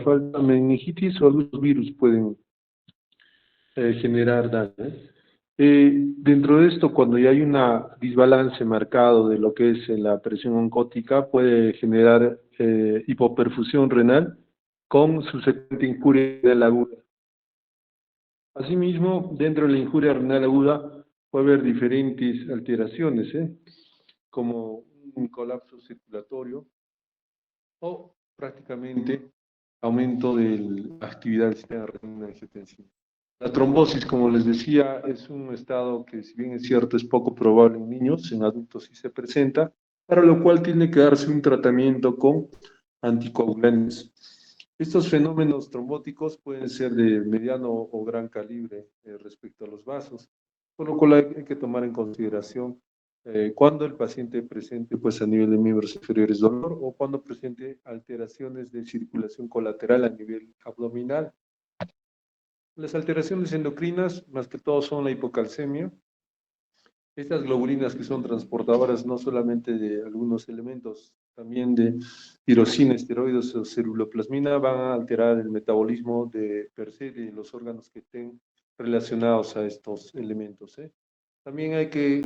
falta meningitis o algunos virus pueden generar daño. Dentro de esto, cuando ya hay un desbalance marcado de lo que es la presión oncótica, puede generar hipoperfusión renal con subsecuente injuria renal aguda. Asimismo, dentro de la injuria renal aguda puede haber diferentes alteraciones, como un colapso circulatorio o prácticamente aumento de la actividad del sistema renina-angiotensina. La trombosis, como les decía, es un estado que, si bien es cierto, es poco probable en niños, en adultos sí se presenta, para lo cual tiene que darse un tratamiento con anticoagulantes. Estos fenómenos trombóticos pueden ser de mediano o gran calibre respecto a los vasos, por lo cual hay que tomar en consideración cuando el paciente presente pues, a nivel de miembros inferiores dolor o cuando presente alteraciones de circulación colateral a nivel abdominal. Las alteraciones endocrinas, más que todo, son la hipocalcemia. Estas globulinas que son transportadoras no solamente de algunos elementos, también de tirosina, esteroides o ceruloplasmina, van a alterar el metabolismo de per se de los órganos que estén relacionados a estos elementos. También hay que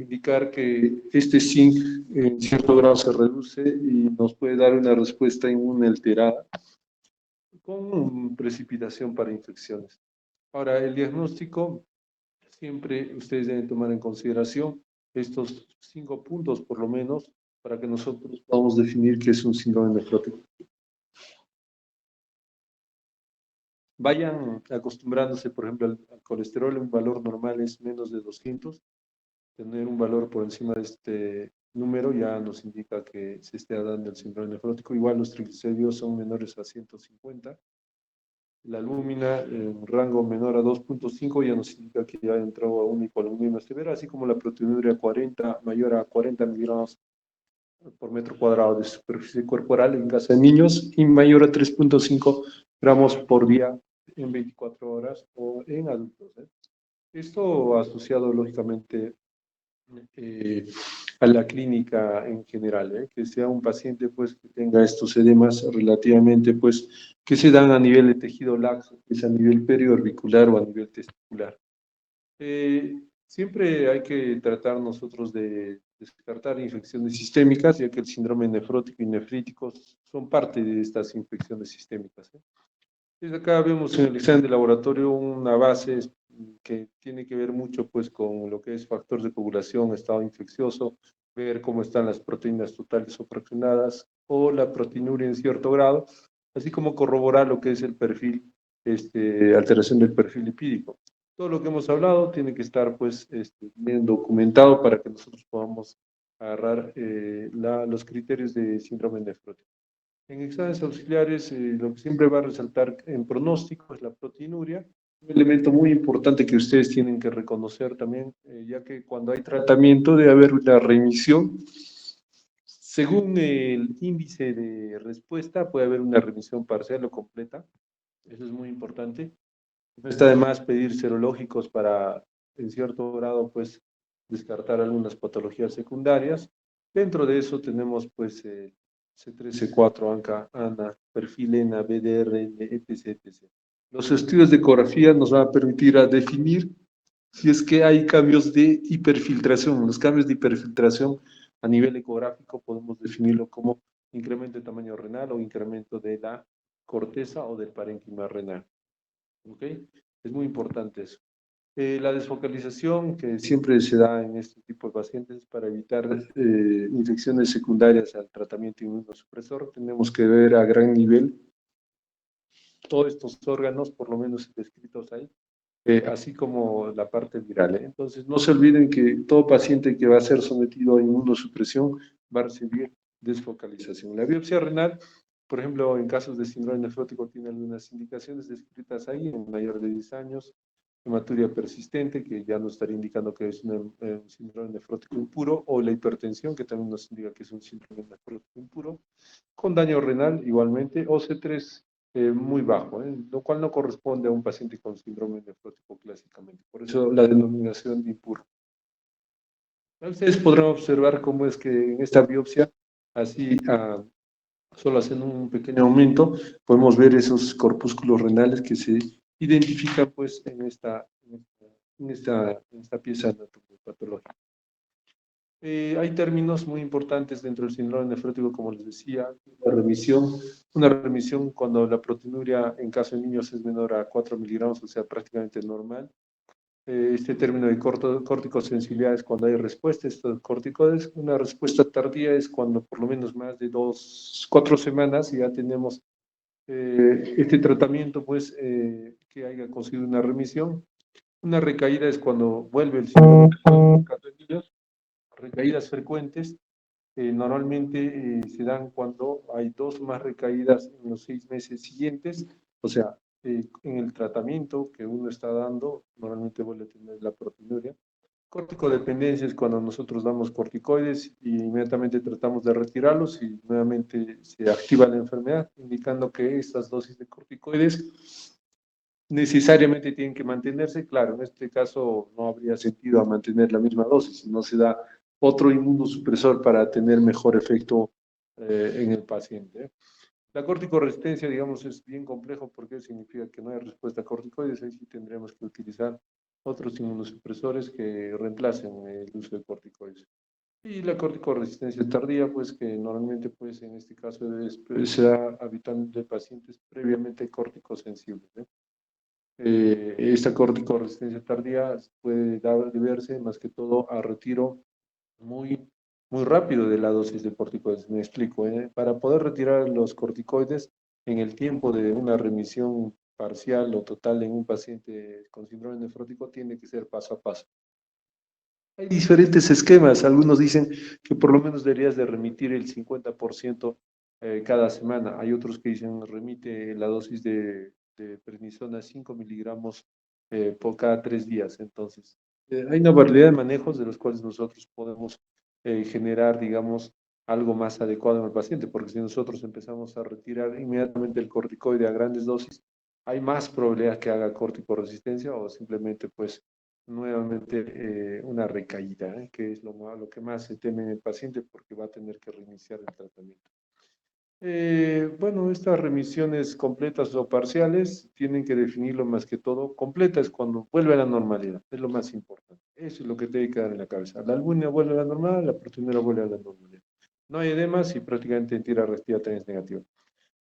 indicar que este zinc en cierto grado se reduce y nos puede dar una respuesta inmune alterada con precipitación para infecciones. Ahora, el diagnóstico, siempre ustedes deben tomar en consideración estos 5 puntos, por lo menos, para que nosotros podamos definir qué es un síndrome nefrótico. Vayan acostumbrándose, por ejemplo, al colesterol, un valor normal es menos de 200. Tener un valor por encima de este número ya nos indica que se esté dando el síndrome nefrótico. Igual los triglicéridos son menores a 150. La albúmina en rango menor a 2.5 ya nos indica que ya entró a una hipoalbuminemia severa, así como la proteinuria 40, mayor a 40 miligramos por metro cuadrado de superficie corporal en caso de niños y mayor a 3.5 gramos por día en 24 horas o en adultos. Esto asociado lógicamente a la clínica en general, que sea un paciente pues que tenga estos edemas relativamente pues que se dan a nivel de tejido laxo, que es a nivel periorbicular o a nivel testicular. Siempre hay que tratar nosotros de descartar infecciones sistémicas, ya que el síndrome nefrótico y nefrítico son parte de estas infecciones sistémicas. Desde acá vemos en el examen de laboratorio una base que tiene que ver mucho pues con lo que es factor de coagulación, estado infeccioso, ver cómo están las proteínas totales o fraccionadas o la proteinuria en cierto grado, así como corroborar lo que es el perfil, alteración del perfil lipídico. Todo lo que hemos hablado tiene que estar pues bien documentado para que nosotros podamos agarrar los criterios de síndrome nefrótico. En exámenes auxiliares, lo que siempre va a resaltar en pronóstico es la proteinuria, un elemento muy importante que ustedes tienen que reconocer también, ya que cuando hay tratamiento debe haber una remisión. Según el índice de respuesta, puede haber una remisión parcial o completa. Eso es muy importante. No está de más pedir serológicos para, en cierto grado, pues, descartar algunas patologías secundarias. Dentro de eso tenemos, pues, C3, C4, ANCA, ANA, perfil ENA, BDR, etc., etc. Los estudios de ecografía nos van a permitir a definir si es que hay cambios de hiperfiltración. Los cambios de hiperfiltración a nivel ecográfico podemos definirlo como incremento de tamaño renal o incremento de la corteza o del parénquima renal. ¿Ok? Es muy importante eso. La desfocalización que siempre se da en este tipo de pacientes para evitar infecciones secundarias al tratamiento inmunosupresor, tenemos que ver a gran nivel todos estos órganos, por lo menos descritos ahí, así como la parte viral. Entonces, no se olviden que todo paciente que va a ser sometido a inmunosupresión va a recibir desfocalización. La biopsia renal, por ejemplo, en casos de síndrome nefrótico, tiene algunas indicaciones descritas ahí en mayor de 10 años, hematuria persistente, que ya nos estaría indicando que es un síndrome nefrótico impuro, o la hipertensión, que también nos indica que es un síndrome nefrótico impuro, con daño renal igualmente, o C3 muy bajo, lo cual no corresponde a un paciente con síndrome nefrótico clásicamente. Por eso la denominación de impuro. Ustedes podrán observar cómo es que en esta biopsia, así solo haciendo un pequeño aumento, podemos ver esos corpúsculos renales que se identifican pues en esta pieza patológica. Hay términos muy importantes dentro del síndrome nefrótico, como les decía, una remisión cuando la proteinuria en caso de niños es menor a 4 miligramos, o sea, prácticamente normal. Este término de corticosensibilidad es cuando hay respuesta a estos corticoides. Una respuesta tardía es cuando por lo menos más de 4 semanas ya tenemos este tratamiento, pues, que haya conseguido una remisión. Una recaída es cuando vuelve el síndrome en caso de niños. Recaídas frecuentes normalmente se dan cuando hay 2 más recaídas en los 6 meses siguientes, o sea, en el tratamiento que uno está dando, normalmente vuelve a tener la proteinuria. Corticodependencia es cuando nosotros damos corticoides y inmediatamente tratamos de retirarlos y nuevamente se activa la enfermedad, indicando que estas dosis de corticoides necesariamente tienen que mantenerse. Claro, en este caso no habría sentido a mantener la misma dosis, si no se da otro inmunosupresor para tener mejor efecto en el paciente. La corticoresistencia, digamos, es bien complejo porque significa que no hay respuesta a corticoides, ahí sí tendríamos que utilizar otros inmunosupresores que reemplacen el uso de corticoides. Y la corticoresistencia tardía, pues que normalmente, pues en este caso, se da habitualmente de pacientes previamente corticosensibles. Esta corticoresistencia tardía puede deberse más que todo a retiro muy, muy rápido de la dosis de corticoides. Me explico, para poder retirar los corticoides en el tiempo de una remisión parcial o total en un paciente con síndrome nefrótico tiene que ser paso a paso. Hay diferentes esquemas, algunos dicen que por lo menos deberías de remitir el 50% cada semana, hay otros que dicen remite la dosis de prednisona 5 miligramos por cada 3 días. Entonces, hay una variedad de manejos de los cuales nosotros podemos generar, digamos, algo más adecuado en el paciente, porque si nosotros empezamos a retirar inmediatamente el corticoide a grandes dosis, hay más probabilidad que haga corticoresistencia o simplemente pues nuevamente una recaída, que es lo que más se teme en el paciente porque va a tener que reiniciar el tratamiento. Bueno, estas remisiones completas o parciales tienen que definirlo más que todo. Completa es cuando vuelve a la normalidad, es lo más importante. Eso es lo que tiene que quedar en la cabeza. La albúmina vuelve a la normalidad, la proteinura vuelve a la normalidad. No hay edemas y prácticamente en tira respiratoria es negativa.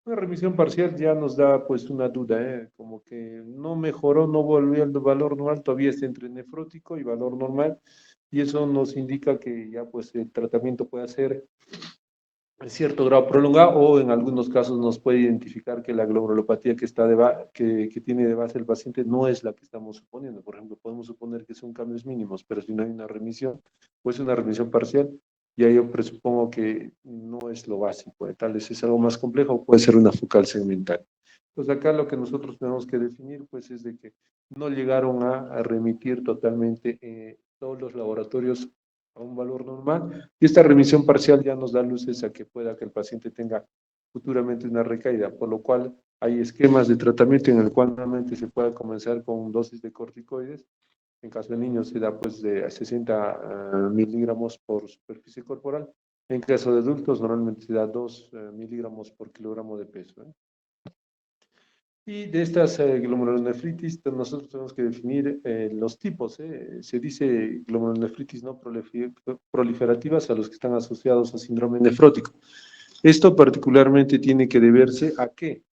Una remisión parcial ya nos da pues una duda, como que no mejoró, no volvió al valor normal, todavía está entre nefrótico y valor normal, y eso nos indica que ya pues el tratamiento puede ser en cierto grado prolongado o en algunos casos nos puede identificar que la globulopatía que tiene de base el paciente no es la que estamos suponiendo. Por ejemplo, podemos suponer que son cambios mínimos, pero si no hay una remisión, pues una remisión parcial, ya yo presupongo que no es lo básico, tal vez es algo más complejo, puede ser una focal segmental. Entonces acá lo que nosotros tenemos que definir pues es de que no llegaron a remitir totalmente todos los laboratorios a un valor normal, y esta remisión parcial ya nos da luces a que pueda que el paciente tenga futuramente una recaída, por lo cual hay esquemas de tratamiento en el cual normalmente se puede comenzar con dosis de corticoides. En caso de niños se da pues de 60 miligramos por superficie corporal. En caso de adultos normalmente se da 2 miligramos por kilogramo de peso. Y de estas glomerulonefritis, nosotros tenemos que definir los tipos. Se dice glomerulonefritis no proliferativas a los que están asociados a síndrome nefrótico. Esto particularmente tiene que deberse a qué?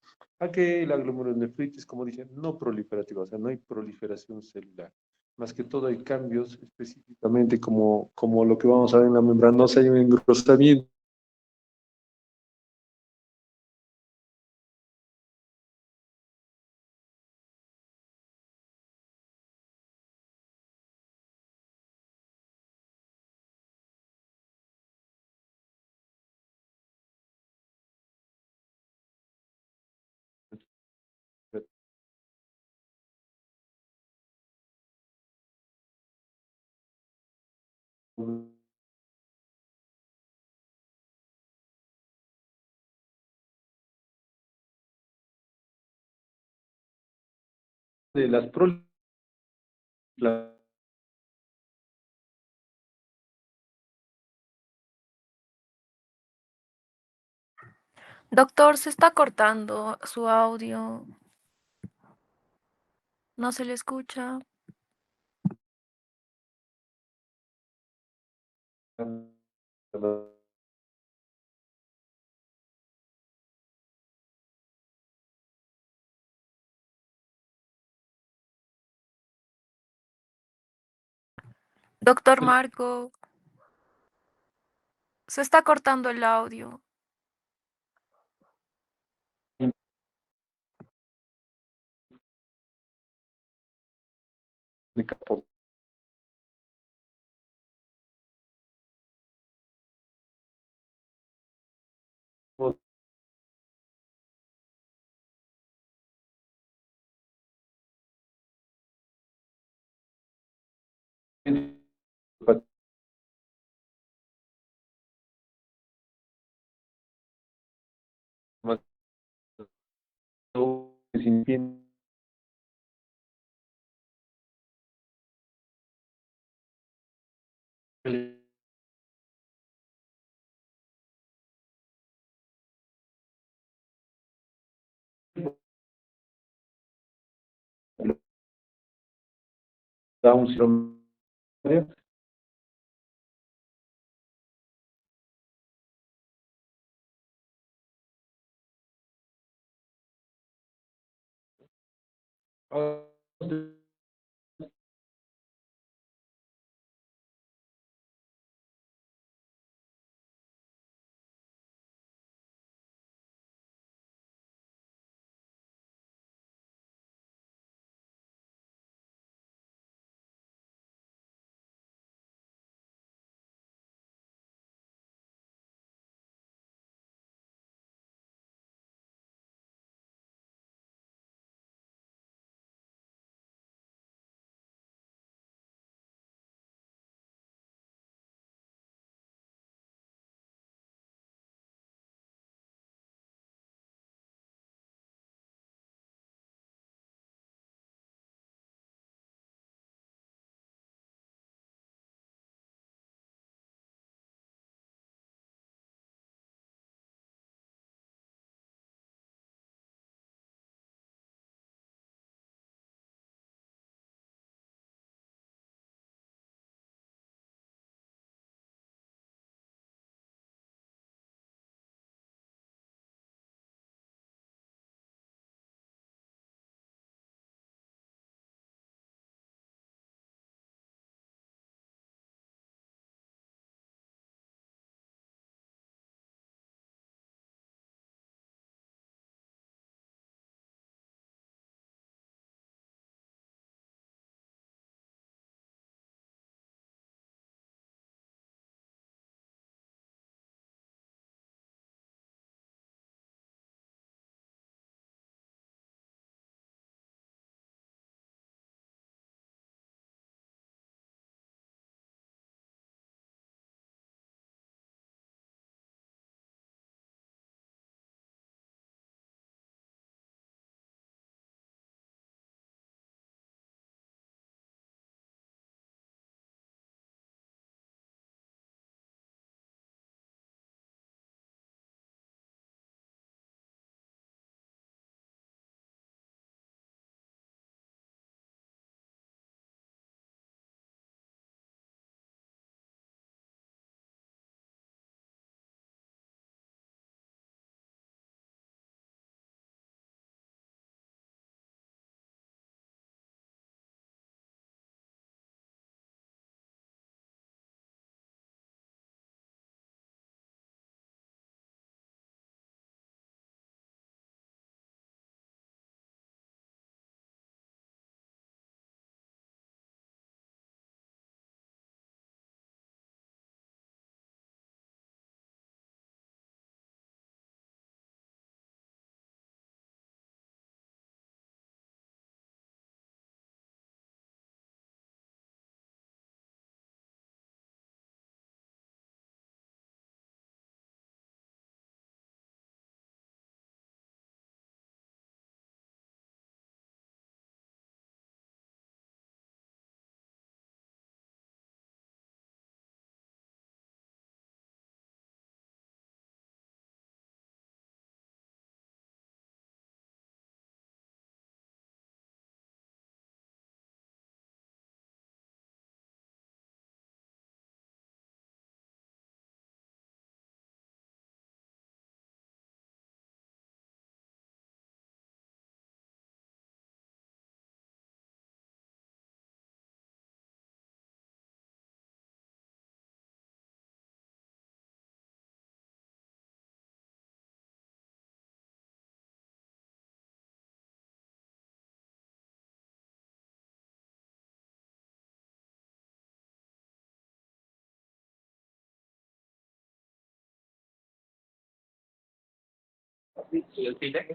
A que la glomerulonefritis, como dije, no proliferativa, o sea, no hay proliferación celular. Más que todo hay cambios específicamente como lo que vamos a ver en la membranosa, hay un engrosamiento de las Doctor, se está cortando su audio. No se le escucha. Doctor Marco, se está cortando el audio. De capo. Da un síndrome.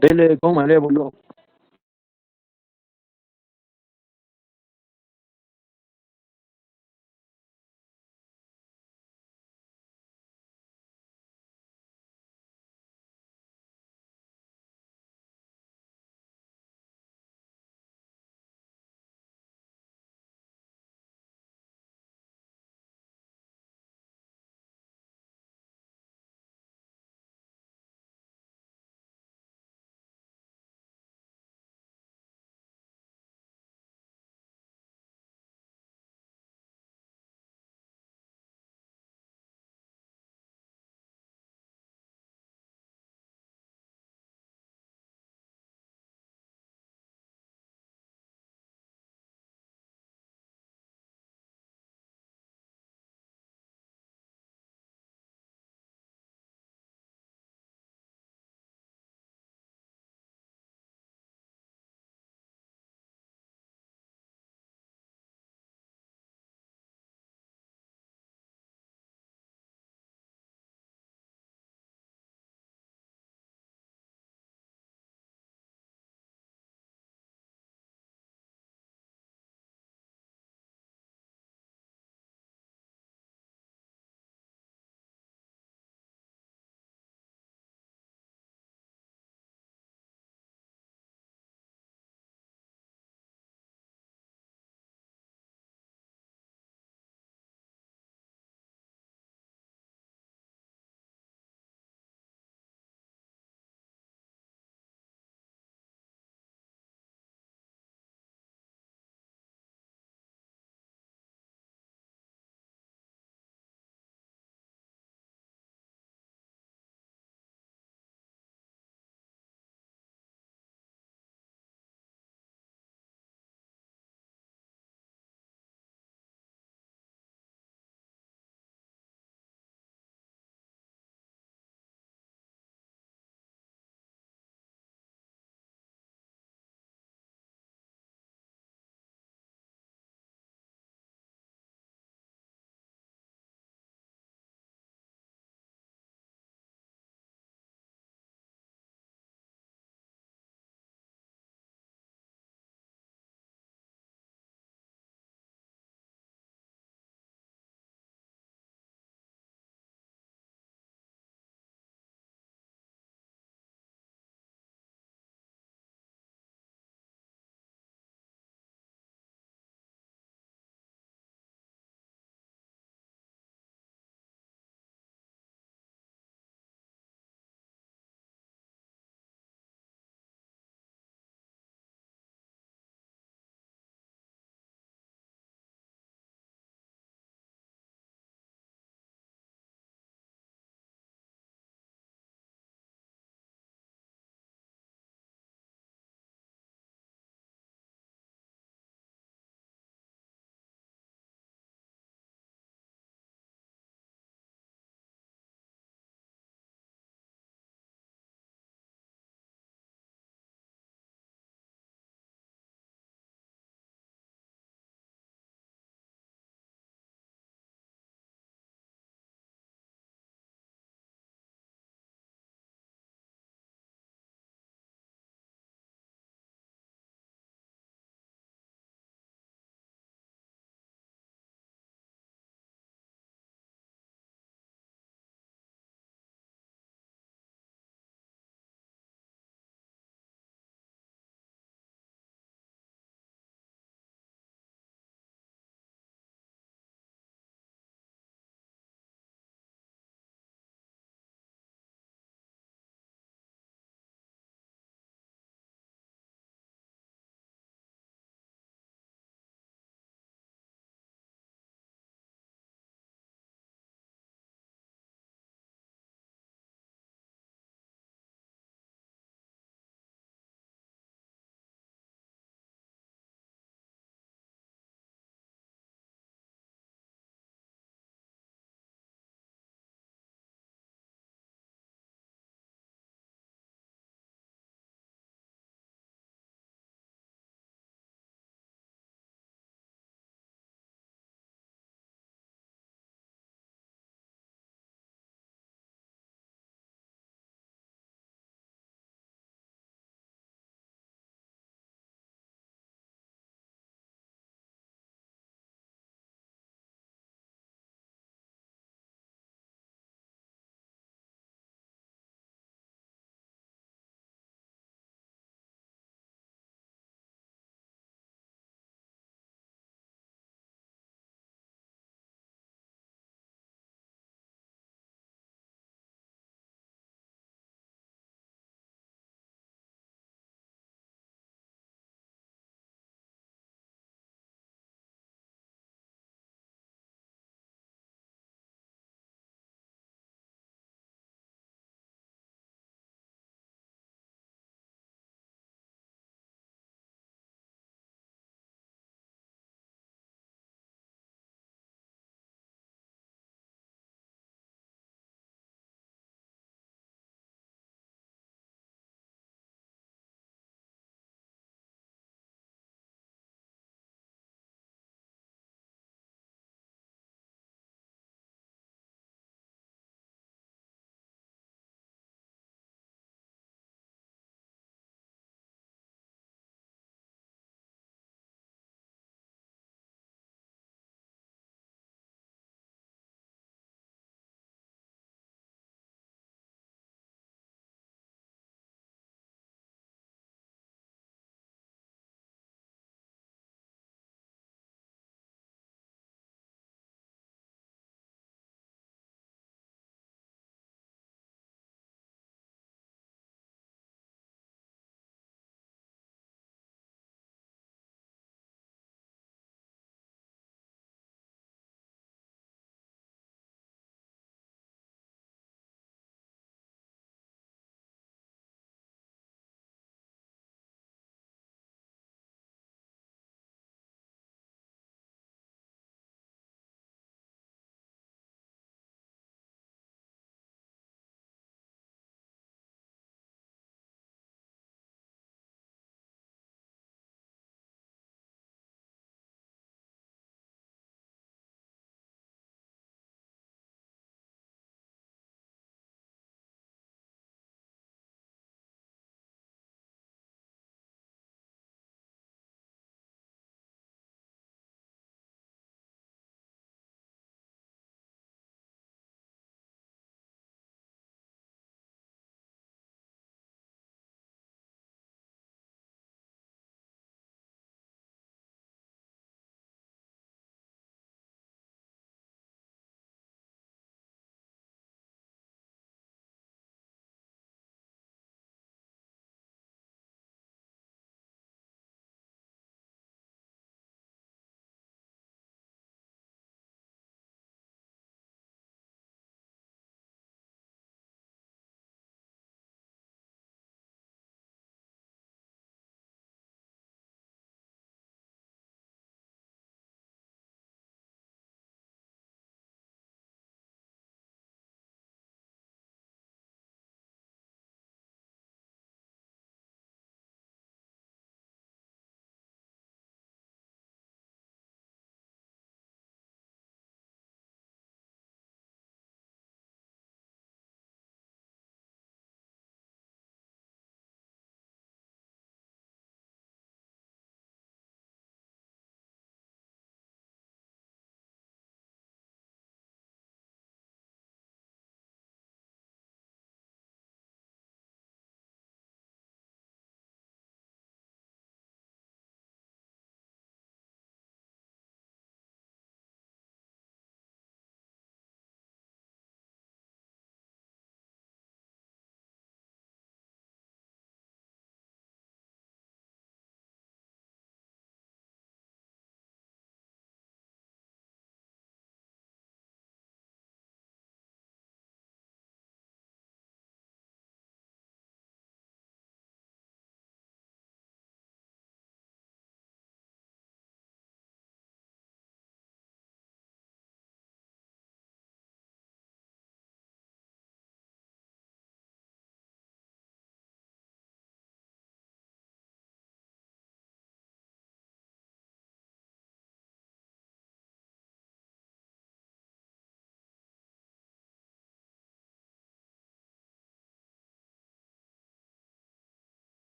Dele con malévolo.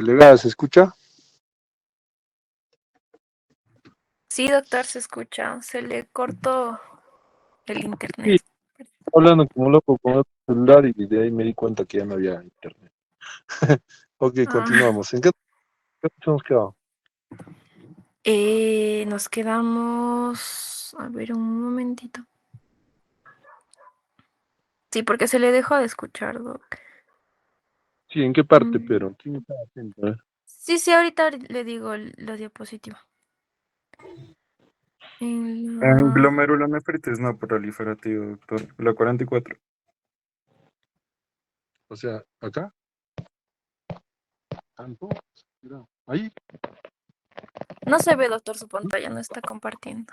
Delegada, ¿se escucha? Sí, doctor, se escucha. Se le cortó el Sí, internet. hablando como loco con el celular y de ahí me di cuenta que ya no había internet. Ok, Ah, continuamos. ¿En qué nos hemos quedado? nos quedamos. A ver, un momentito. Sí, porque se le dejó de escuchar, doc. Sí, ¿en qué parte, Mm, pero? ¿Quién está atento, eh? Sí, sí, ahorita le digo la diapositiva. En la... Glomerulonefritis no proliferativo, doctor. La 44. O sea, acá, tanto, mira, ahí, No se ve, doctor, su pantalla, no está compartiendo.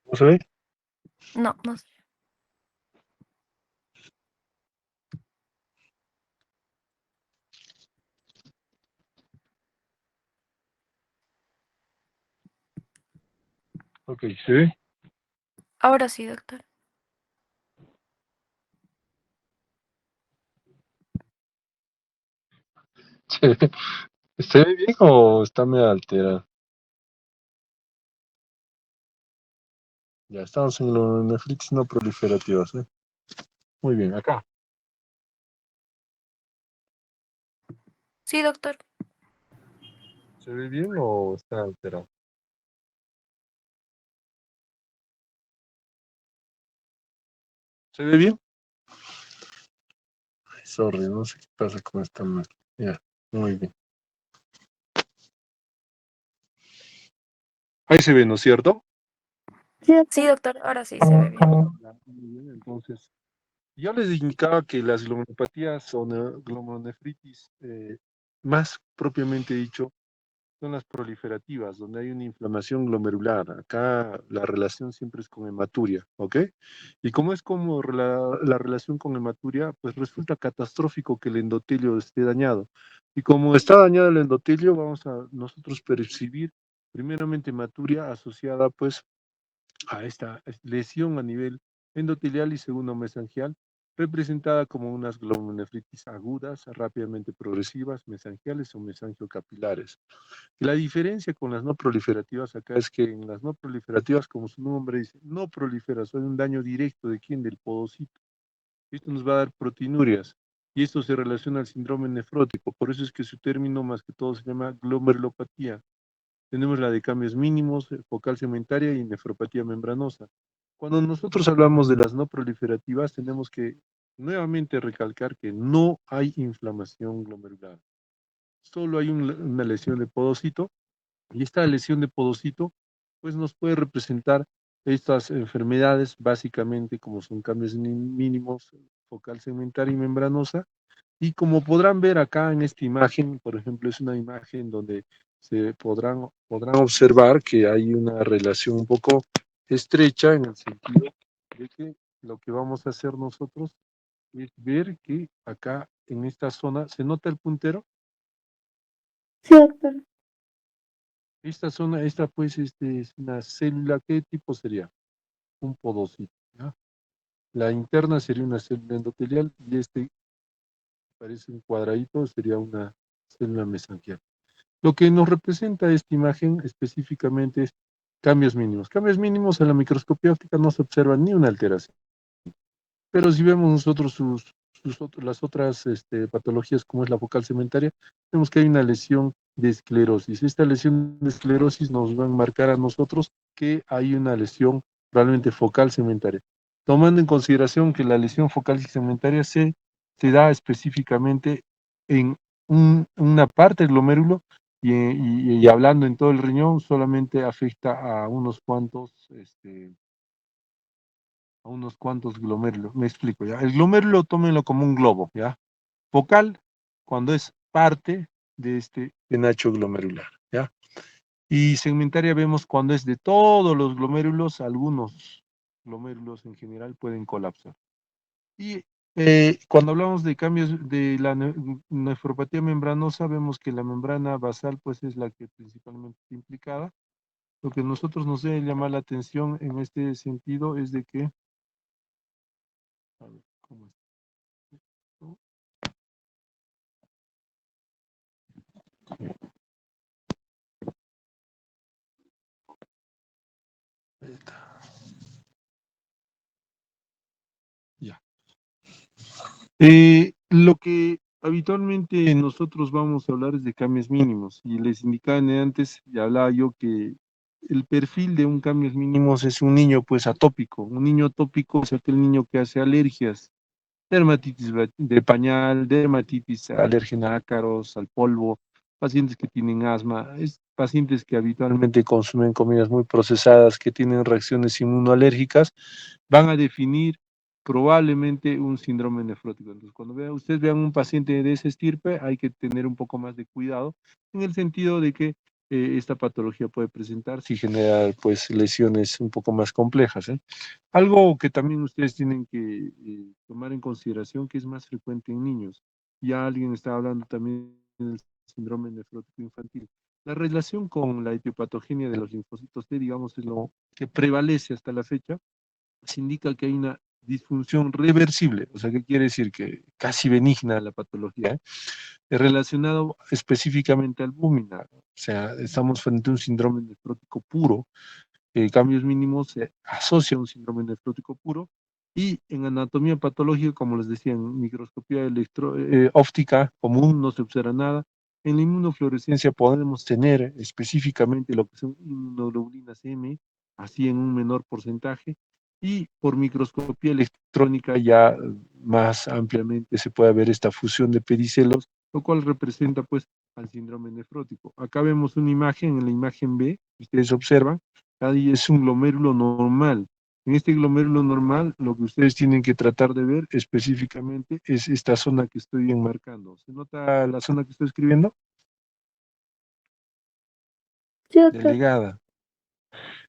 ¿no se ve? No, no sé. Ok, ¿se ve? Ahora sí, doctor. ¿Se ve, ¿se ve bien o está medio alterado? Ya estamos en los nefritis no proliferativas, ¿eh? Muy bien, acá. Sí, doctor. ¿Se ve bien o está alterado? ¿Se ve bien? Ay, sorry, no sé qué pasa con esta máquina. Ya, muy bien. Ahí se ve, ¿no es cierto? Sí, doctor, ahora sí se ve bien. Ya, muy bien, entonces, yo les indicaba que las glomerulopatías o glomerulonefritis, más propiamente dicho, son las proliferativas, donde hay una inflamación glomerular. Acá la relación siempre es con hematuria, ¿ok? Y como es como la relación con hematuria, pues resulta catastrófico que el endotelio esté dañado. Y como está dañado el endotelio, vamos a nosotros percibir primeramente hematuria asociada pues a esta lesión a nivel endotelial y segundo mesangial, representada como unas glomerulonefritis agudas, rápidamente progresivas, mesangiales o mesangiocapilares. La diferencia con las no proliferativas acá es que en las no proliferativas, como su nombre dice, no prolifera, son un daño directo de quién, del podocito. Esto nos va a dar proteinurias y esto se relaciona al síndrome nefrótico. Por eso es que su término más que todo se llama glomerulopatía. Tenemos la de cambios mínimos, focal segmentaria y nefropatía membranosa. Cuando nosotros hablamos de las no proliferativas, tenemos que nuevamente recalcar que no hay inflamación glomerular. Solo hay una lesión de podocito y esta lesión de podocito, pues nos puede representar estas enfermedades, básicamente como son cambios mínimos, focal segmentaria y membranosa. Y como podrán ver acá en esta imagen, por ejemplo, es una imagen donde se podrán observar que hay una relación un poco estrecha en el sentido de que lo que vamos a hacer nosotros es ver que acá en esta zona, ¿se nota el puntero? Sí, doctor. Esta zona, esta pues es una célula, ¿qué tipo sería? Un podocito, ¿ya? La interna sería una célula endotelial y este parece un cuadradito, sería una célula mesangial. Lo que nos representa esta imagen específicamente es cambios mínimos. Cambios mínimos en la microscopía óptica no se observa ni una alteración. Pero si vemos nosotros las otras patologías, como es la focal segmentaria, vemos que hay una lesión de esclerosis. Esta lesión de esclerosis nos va a marcar a nosotros que hay una lesión probablemente focal segmentaria. Tomando en consideración que la lesión focal segmentaria se da específicamente en una parte del glomérulo y hablando en todo el riñón, solamente afecta a unos cuantos glomérulos. Me explico, ¿ya? El glomérulo tómenlo como un globo, ¿ya? Focal, cuando es parte de este penacho glomerular, ¿ya? Y segmentaria vemos cuando es de todos los glomérulos, algunos glomérulos en general pueden colapsar. Y cuando hablamos de cambios de la nefropatía membranosa, vemos que la membrana basal pues es la que principalmente está implicada. Lo que a nosotros nos debe llamar la atención en este sentido es de que, a ver, ¿cómo es esto? Ahí está. Ya. Lo que habitualmente nosotros vamos a hablar es de cambios mínimos. Y les indicaba antes, ya hablaba yo que el perfil de un cambios mínimos es un niño pues atópico. Un niño atópico es aquel niño que hace alergias, dermatitis de pañal, dermatitis alérgena a ácaros, al polvo, pacientes que tienen asma, pacientes que habitualmente consumen comidas muy procesadas, que tienen reacciones inmunoalérgicas, van a definir probablemente un síndrome nefrótico. Entonces, cuando ustedes vean un paciente de ese estirpe, hay que tener un poco más de cuidado en el sentido de que esta patología puede presentarse y generar pues lesiones un poco más complejas, ¿eh? Algo que también ustedes tienen que tomar en consideración que es más frecuente en niños. Ya alguien está hablando también del síndrome nefrótico infantil. La relación con la etiopatogenia de los linfocitos T, digamos, es lo que prevalece hasta la fecha, se indica que hay una disfunción reversible. O sea, ¿qué quiere decir? Que casi benigna la patología, ¿eh? Es relacionado específicamente al búmina. O sea, estamos frente a un síndrome nefrótico puro. Cambios mínimos se asocia a un síndrome nefrótico puro, y en anatomía patológica, como les decía, en microscopía óptica común no se observa nada. En la inmunofluorescencia podemos tener específicamente lo que son inmunoglobulinas M, así en un menor porcentaje, y por microscopía electrónica ya más ampliamente se puede ver esta fusión de pedicelos, lo cual representa pues al síndrome nefrótico. Acá vemos una imagen, en la imagen B, ustedes observan, ahí es un glomérulo normal. En este glomérulo normal, lo que ustedes tienen que tratar de ver específicamente es esta zona que estoy enmarcando. ¿Se nota la zona que estoy escribiendo? Sí, doctor. Delegada.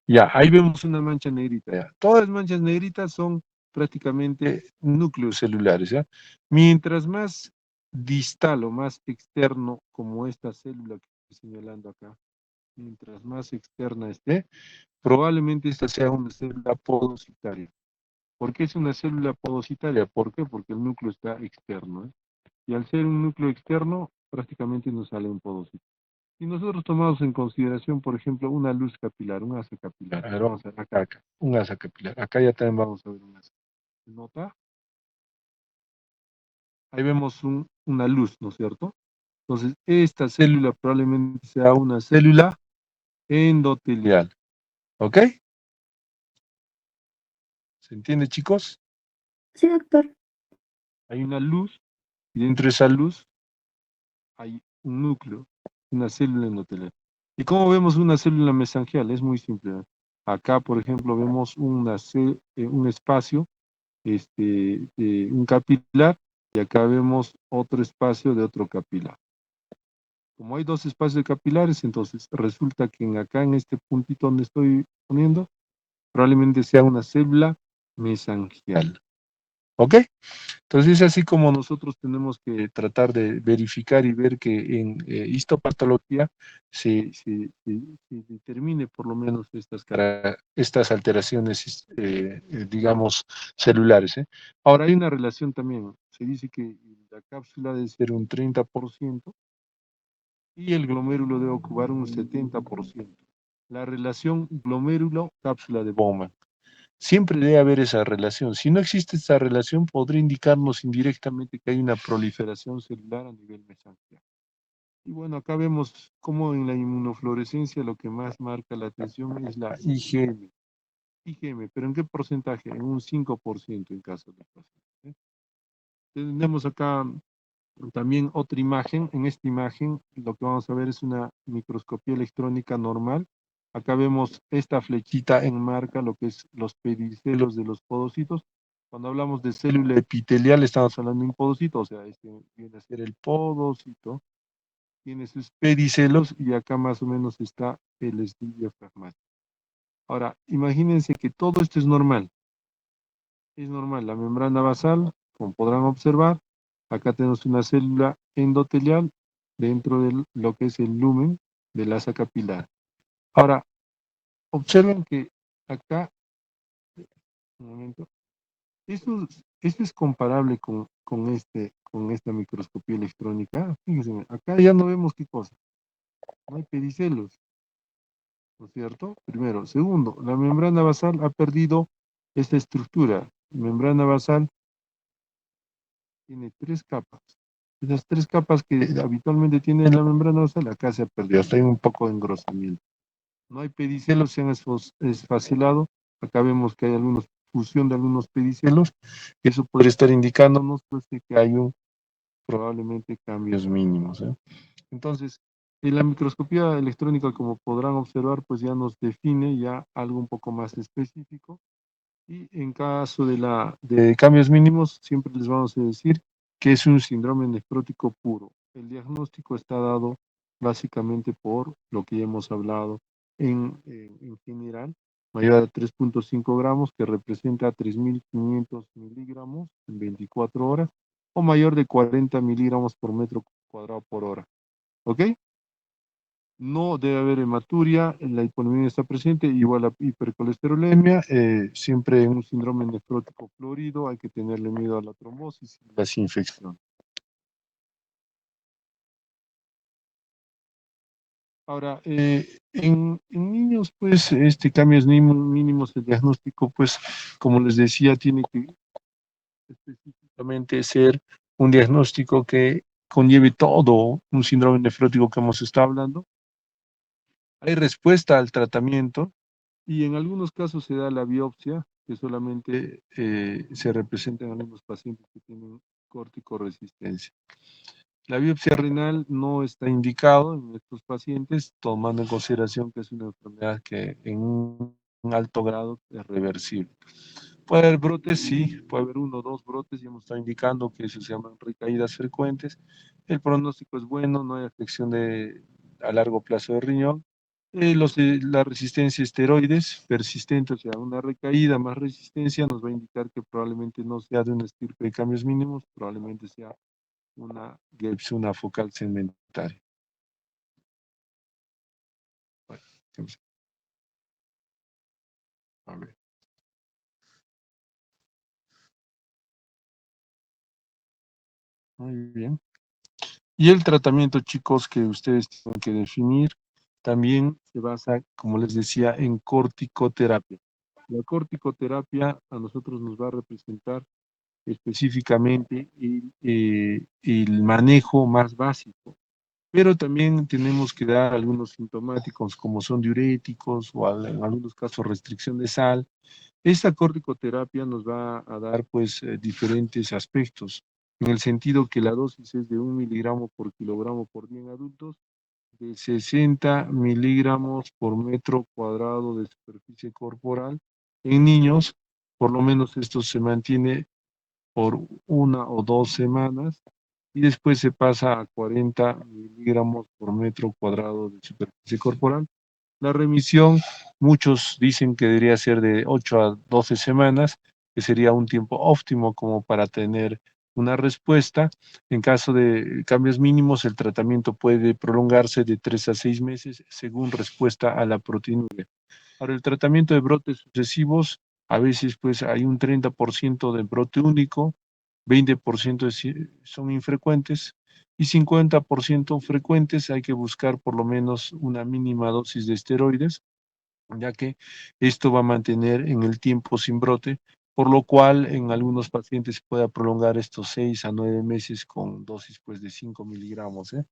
Ya, ahí vemos una mancha negrita. Ya. Todas las manchas negritas son prácticamente núcleos celulares, ¿ya? Mientras más distal o más externo, como esta célula que estoy señalando acá, mientras más externa esté, probablemente esta sea una célula podocitaria. ¿Por qué es una célula podocitaria? ¿Por qué? Porque el núcleo está externo, ¿eh? Y al ser un núcleo externo, prácticamente nos sale un podocito. Si nosotros tomamos en consideración, por ejemplo, una luz capilar, un asa capilar, a ver, vamos a ver acá, un asa capilar. Acá ya también vamos a ver un asa. ¿Se nota? Ahí vemos una luz, ¿no es cierto? Entonces, esta célula probablemente sea una célula endotelial. ¿Ok? ¿Se entiende, chicos? Sí, doctor. Hay una luz, y dentro de esa luz hay un núcleo, una célula endotelial. ¿Y cómo vemos una célula mesangial? Es muy simple, ¿eh? Acá, por ejemplo, vemos un espacio, de un capilar, y acá vemos otro espacio de otro capilar. Como hay dos espacios de capilares, entonces resulta que acá en este puntito donde estoy poniendo, probablemente sea una célula mesangial. ¿Ok? Entonces es así como nosotros tenemos que tratar de verificar y ver que en histopatología se determine por lo menos estas alteraciones, digamos, celulares, ¿eh? Ahora hay una relación también. Se dice que la cápsula debe ser un 30% y el glomérulo debe ocupar un 70%. La relación glomérulo-cápsula de Bowman. Siempre debe haber esa relación. Si no existe esa relación, podría indicarnos indirectamente que hay una proliferación celular a nivel mesangial. Y bueno, acá vemos cómo en la inmunofluorescencia lo que más marca la atención es la IgM. IgM, pero ¿en qué porcentaje? En un 5% en caso de paciente, ¿eh? Tenemos acá también otra imagen. En esta imagen lo que vamos a ver es una microscopía electrónica normal. Acá vemos esta flechita enmarca lo que es los pedicelos de los podocitos. Cuando hablamos de célula epitelial estamos hablando de un podocito, o sea, este viene a ser el podocito, tiene sus pedicelos y acá más o menos está el estilo diafragmático. Ahora, imagínense que todo esto es normal. Es normal, la membrana basal, como podrán observar, acá tenemos una célula endotelial dentro de lo que es el lumen del asa capilar. Ahora, observen que acá, un momento, esto es comparable con esta microscopía electrónica. Fíjense, acá ya no vemos qué cosa, no hay pedicelos. ¿no es cierto? Primero. Segundo, la membrana basal ha perdido esta estructura. Membrana basal tiene 3 capas. Esas 3 capas que habitualmente tiene la membrana basal, acá se ha perdido, hasta hay un poco de engrosamiento. No hay pedicelos, se han esfacelado. Acá vemos que hay alguna fusión de algunos pedicelos. Eso podría estar indicándonos pues, de que hay probablemente cambios mínimos, ¿eh? Entonces, en la microscopía electrónica, como podrán observar, pues ya nos define ya algo un poco más específico. Y en caso de cambios mínimos, siempre les vamos a decir que es un síndrome nefrótico puro. El diagnóstico está dado básicamente por lo que ya hemos hablado en general, mayor a 3.5 gramos, que representa 3.500 miligramos en 24 horas, o mayor de 40 miligramos por metro cuadrado por hora. ¿Ok? No debe haber hematuria, la hiponemia está presente, igual a hipercolesterolemia, siempre en un síndrome nefrótico florido hay que tenerle miedo a la trombosis y las infecciones. Ahora, en niños, pues, cambios mínimos, el diagnóstico, pues, como les decía, tiene que específicamente ser un diagnóstico que conlleve todo un síndrome nefrótico que hemos estado hablando. Hay respuesta al tratamiento. Y en algunos casos se da la biopsia, que solamente se representa en algunos pacientes que tienen corticoresistencia. La biopsia renal no está indicado en estos pacientes, tomando en consideración que es una enfermedad que en un alto grado es reversible. Puede haber brotes, sí, puede haber 1 o 2 brotes, ya hemos estado indicando que eso se llaman recaídas frecuentes. El pronóstico es bueno, no hay afección a largo plazo de riñón. La resistencia a esteroides persistente, o sea, una recaída más resistencia, nos va a indicar que probablemente no sea de una estirpe de cambios mínimos, probablemente sea una GEPS, una focal segmentaria. Bueno, a ver. Muy bien. Y el tratamiento, chicos, que ustedes tienen que definir, también se basa, como les decía, en corticoterapia. La corticoterapia a nosotros nos va a representar específicamente el manejo más básico, pero también tenemos que dar algunos sintomáticos como son diuréticos o en algunos casos restricción de sal. Esta corticoterapia nos va a dar pues diferentes aspectos, en el sentido que la dosis es de 1 miligramo por kilogramo por día en adultos, de 60 miligramos por metro cuadrado de superficie corporal. En niños, por lo menos esto se mantiene por 1 o 2 semanas y después se pasa a 40 miligramos por metro cuadrado de superficie corporal. La remisión, muchos dicen que debería ser de 8 a 12 semanas, que sería un tiempo óptimo como para tener una respuesta. En caso de cambios mínimos, el tratamiento puede prolongarse de 3 a 6 meses según respuesta a la proteinuria. Ahora, el tratamiento de brotes sucesivos, a veces pues hay un 30% de brote único, 20% son infrecuentes y 50% frecuentes. Hay que buscar por lo menos una mínima dosis de esteroides, ya que esto va a mantener en el tiempo sin brote, por lo cual en algunos pacientes se puede prolongar estos 6 a 9 meses con dosis pues de 5 miligramos, ¿eh?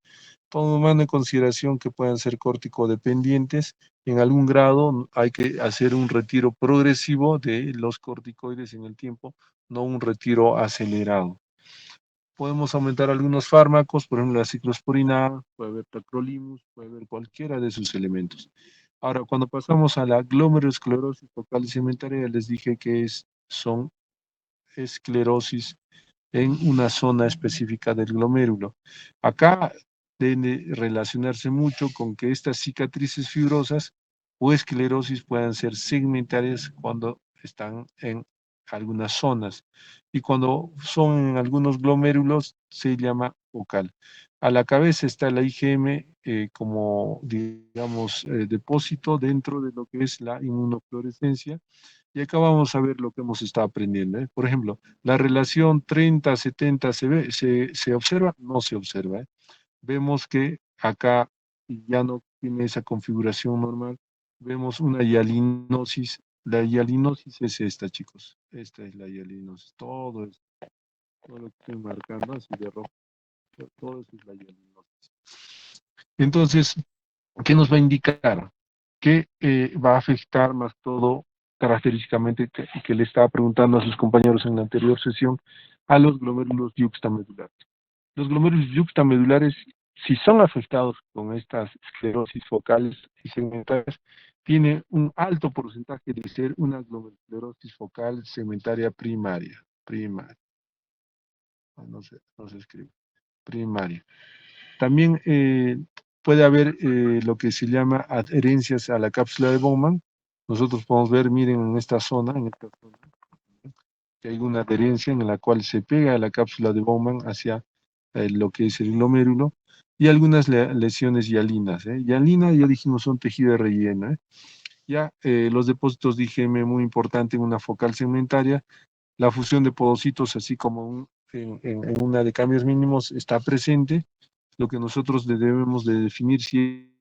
Tomando en consideración que puedan ser corticodependientes, en algún grado hay que hacer un retiro progresivo de los corticoides en el tiempo, no un retiro acelerado. Podemos aumentar algunos fármacos, por ejemplo la ciclosporina, puede haber tacrolimus, puede haber cualquiera de sus elementos. Ahora, cuando pasamos a la glomerulosclerosis focal y segmentaria, les dije que son esclerosis en una zona específica del glomérulo. Acá debe relacionarse mucho con que estas cicatrices fibrosas o esclerosis puedan ser segmentarias cuando están en algunas zonas y cuando son en algunos glomérulos se llama focal. A la cabeza está la IgM como, digamos, depósito dentro de lo que es la inmunofluorescencia. Y acá vamos a ver lo que hemos estado aprendiendo, ¿eh? Por ejemplo, la relación 30-70 se observa, no se observa, ¿eh? Vemos que acá ya no tiene esa configuración normal, vemos una hialinosis. La hialinosis es esta, chicos. Esta es la hialinosis. Todo lo que estoy marcando así de rojo, todo eso es la hialinosis. Entonces, ¿qué nos va a indicar? Que va a afectar más todo característicamente que le estaba preguntando a sus compañeros en la anterior sesión, a los glomérulos yuxtamedulares. Los glomérulos yuxtamedulares, si son afectados con estas esclerosis focales y segmentarias, tiene un alto porcentaje de ser una glomerulosclerosis focal segmentaria primaria. Primaria. No se escribe. Primaria. También puede haber lo que se llama adherencias a la cápsula de Bowman. Nosotros podemos ver, miren, en esta zona, que hay una adherencia en la cual se pega a la cápsula de Bowman hacia lo que es el glomérulo, y algunas lesiones hialinas. Hialina, ya dijimos, son tejido de relleno. Ya los depósitos de IgM, muy importante en una focal segmentaria. La fusión de podocitos, así como en una de cambios mínimos, está presente. Lo que nosotros debemos de definir si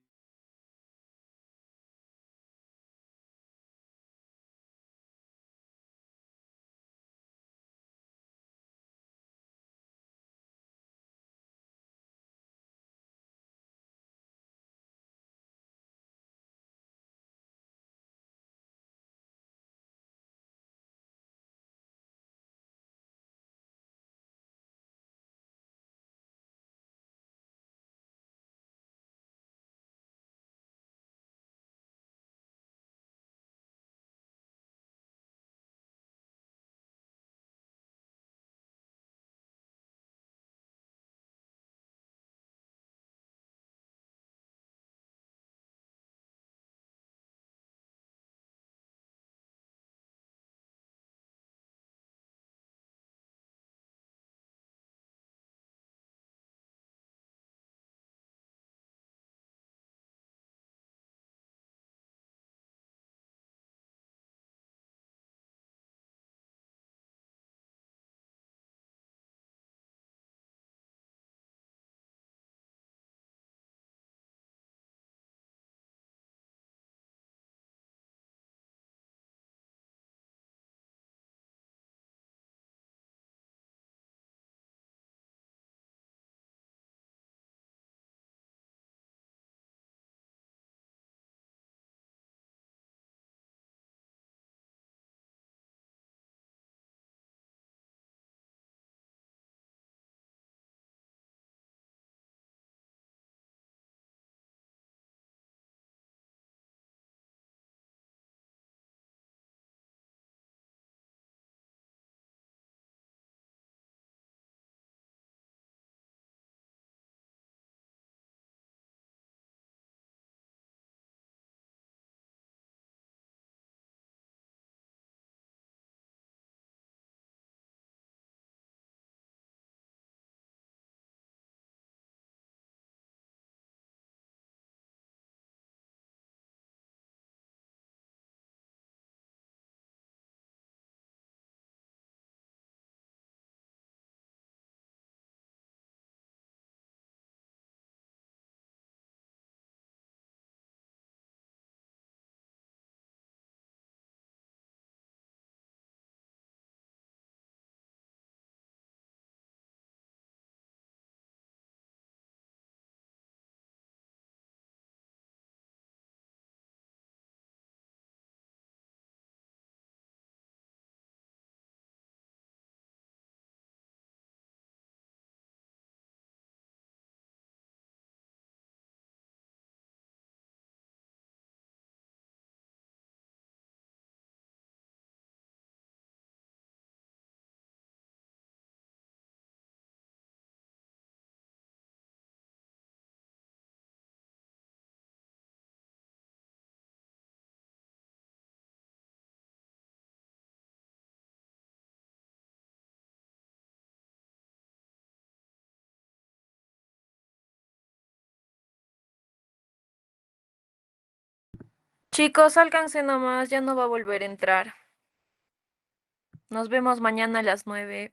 Chicos, sálganse nomás, ya no va a volver a entrar. Nos vemos mañana a las 9.